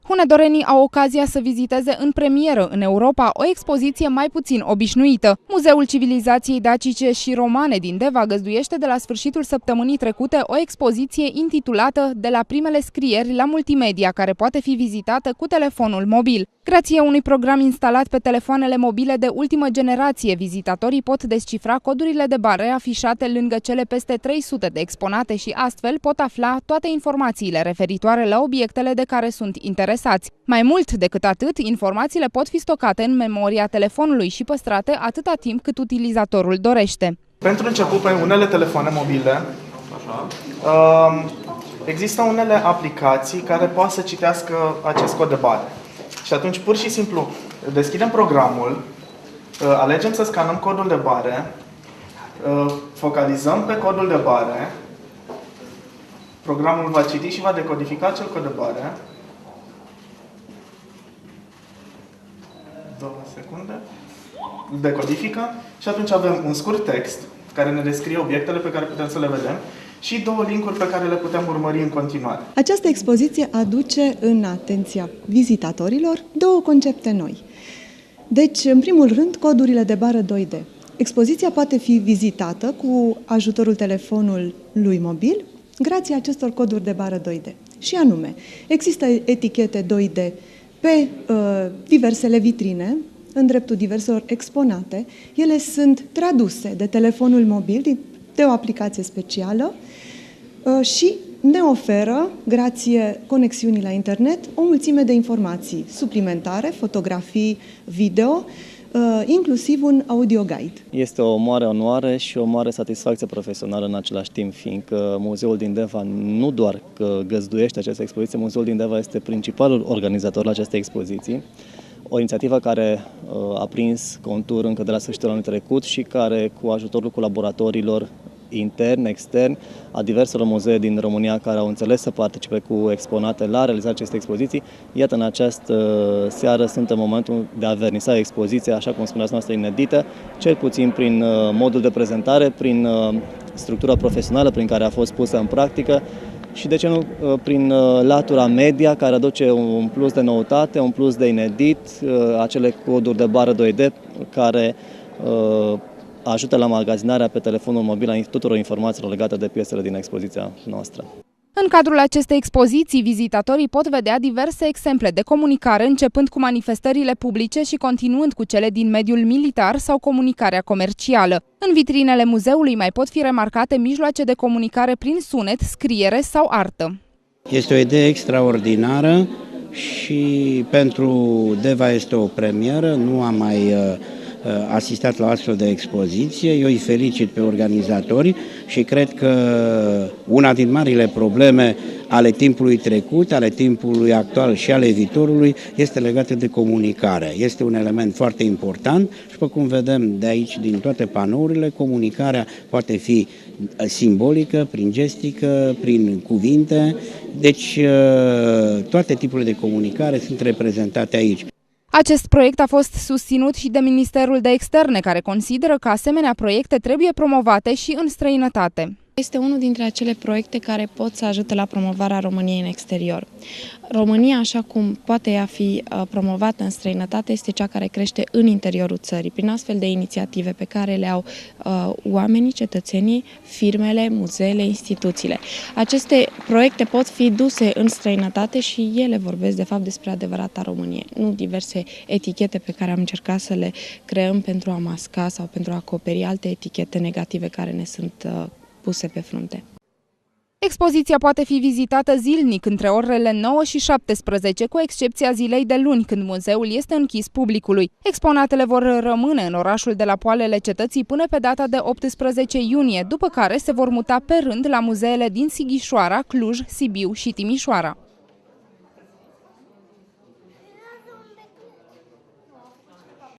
Hunedorenii au ocazia să viziteze în premieră în Europa o expoziție mai puțin obișnuită. Muzeul Civilizației Dacice și Romane din Deva găzduiește de la sfârșitul săptămânii trecute o expoziție intitulată De la primele scrieri la multimedia, care poate fi vizitată cu telefonul mobil. Grație unui program instalat pe telefoanele mobile de ultimă generație, vizitatorii pot descifra codurile de bare afișate lângă cele peste 300 de exponate și astfel pot afla toate informațiile referitoare la obiectele de care sunt interesați. Mai mult decât atât, informațiile pot fi stocate în memoria telefonului și păstrate atâta timp cât utilizatorul dorește. Pentru început, pe unele telefoane mobile, există unele aplicații care poate să citească acest cod de bare. Și atunci, pur și simplu, deschidem programul, alegem să scanăm codul de bare, focalizăm pe codul de bare, programul va citi și va decodifica acel cod de bare. 2 secunde. Decodifică și atunci avem un scurt text care ne descrie obiectele pe care putem să le vedem și 2 linkuri pe care le putem urmări în continuare. Această expoziție aduce în atenția vizitatorilor 2 concepte noi. Deci, în primul rând, codurile de bară 2D. Expoziția poate fi vizitată cu ajutorul telefonului mobil, grație acestor coduri de bară 2D. Și anume, există etichete 2D pe diversele vitrine, în dreptul diverselor exponate. Ele sunt traduse de telefonul mobil, de o aplicație specială și ne oferă, grație conexiunii la internet, o mulțime de informații suplimentare, fotografii, video, inclusiv un audio guide. Este o mare onoare și o mare satisfacție profesională în același timp, fiindcă Muzeul din Deva nu doar că găzduiește această expoziție, Muzeul din Deva este principalul organizator la aceste expoziții. O inițiativă care a prins contur încă de la sfârșitul anului trecut și care, cu ajutorul colaboratorilor interni, externi, a diverselor muzee din România care au înțeles să participe cu exponate la realizarea acestei expoziții. Iată, în această seară sunt în momentul de a vernisa expoziția, așa cum spuneați noastră, inedită, cel puțin prin modul de prezentare, prin structura profesională prin care a fost pusă în practică și, de ce nu, prin latura media, care aduce un plus de noutate, un plus de inedit, acele coduri de bară 2D care ajută la magazinarea pe telefonul mobil a tuturor informațiilor legate de piesele din expoziția noastră. În cadrul acestei expoziții, vizitatorii pot vedea diverse exemple de comunicare, începând cu manifestările publice și continuând cu cele din mediul militar sau comunicarea comercială. În vitrinele muzeului mai pot fi remarcate mijloace de comunicare prin sunet, scriere sau artă. Este o idee extraordinară și pentru Deva este o premieră, nu am mai asistat la o astfel de expoziție. Eu îi felicit pe organizatori și cred că una din marile probleme ale timpului trecut, ale timpului actual și ale viitorului este legată de comunicare. Este un element foarte important și, după cum vedem de aici, din toate panourile, comunicarea poate fi simbolică, prin gestică, prin cuvinte, deci toate tipurile de comunicare sunt reprezentate aici. Acest proiect a fost susținut și de Ministerul de Externe, care consideră că asemenea proiecte trebuie promovate și în străinătate. Este unul dintre acele proiecte care pot să ajute la promovarea României în exterior. România, așa cum poate ea fi promovată în străinătate, este cea care crește în interiorul țării, prin astfel de inițiative pe care le au oamenii, cetățenii, firmele, muzeele, instituțiile. Aceste proiecte pot fi duse în străinătate și ele vorbesc, de fapt, despre adevărata Românie, nu diverse etichete pe care am încercat să le creăm pentru a masca sau pentru a acoperi alte etichete negative care ne sunt puse pe frunte. Expoziția poate fi vizitată zilnic între orele 9 și 17, cu excepția zilei de luni, când muzeul este închis publicului. Exponatele vor rămâne în orașul de la poalele cetății până pe data de 18 iunie, după care se vor muta pe rând la muzeele din Sighișoara, Cluj, Sibiu și Timișoara.